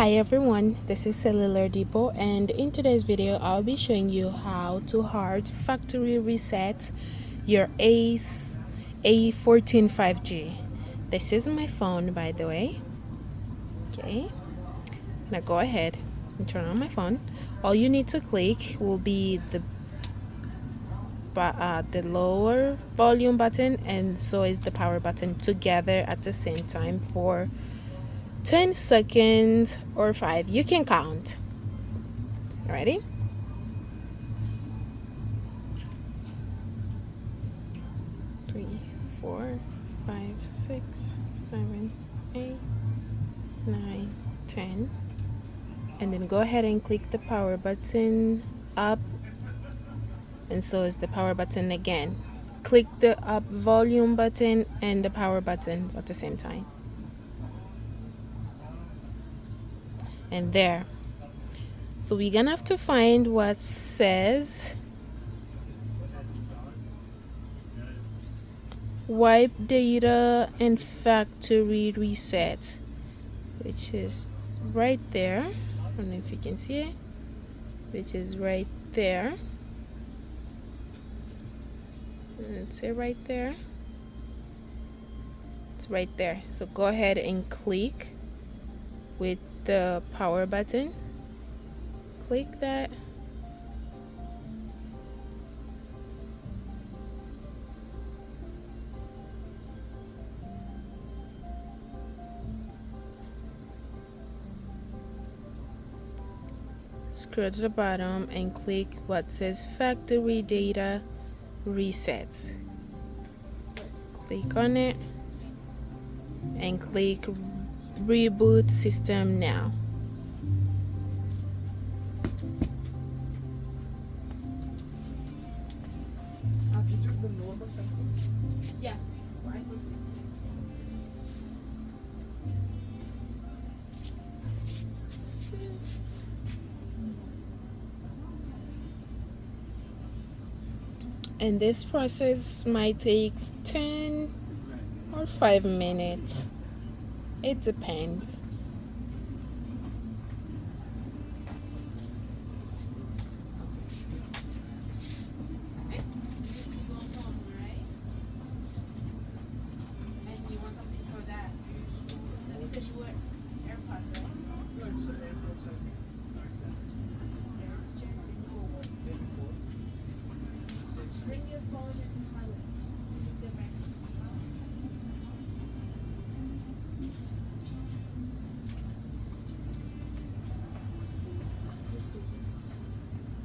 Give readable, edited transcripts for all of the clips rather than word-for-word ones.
Hi everyone, this is Cellular Depot, and in today's video I'll be showing you how to hard factory reset your A-14 5G. This is my phone, by the way. Okay, now go ahead and turn on my phone. All you need to click will be the lower volume button, and so is the power button, together at the same time for 10 seconds or 5. You can count. Ready? 3, 4, 5, 6, 7, 8, 9, 10. And then go ahead and click the power button up, and so is the power button again. So click the up volume button and the power button at the same time. And there. So we're gonna have to find what says wipe data and factory reset, which is right there. I don't know if you can see it, which is right there. Let's say right there. It's right there. So go ahead and click with the power button. Click that. Scroll to the bottom and click what says factory data reset. Click on it and click reboot system now. Yeah, for iPhone 6. And this process might take 10 or 5 minutes. It depends. Bring your phone and silence.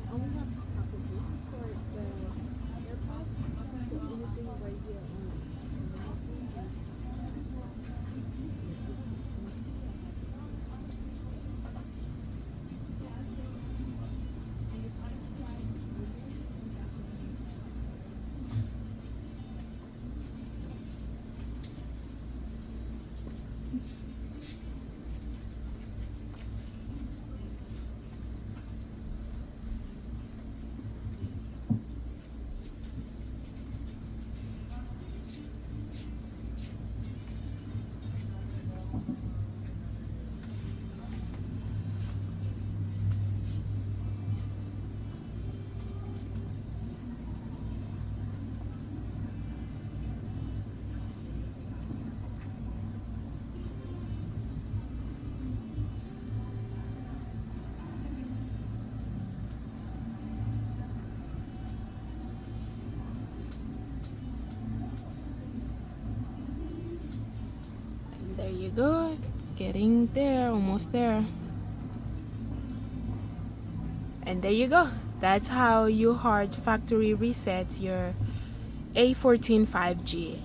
I only have a couple books for the AirPods. So anything right here There you go. It's getting there, almost there. And there you go. That's how you hard factory reset your A-14 5G.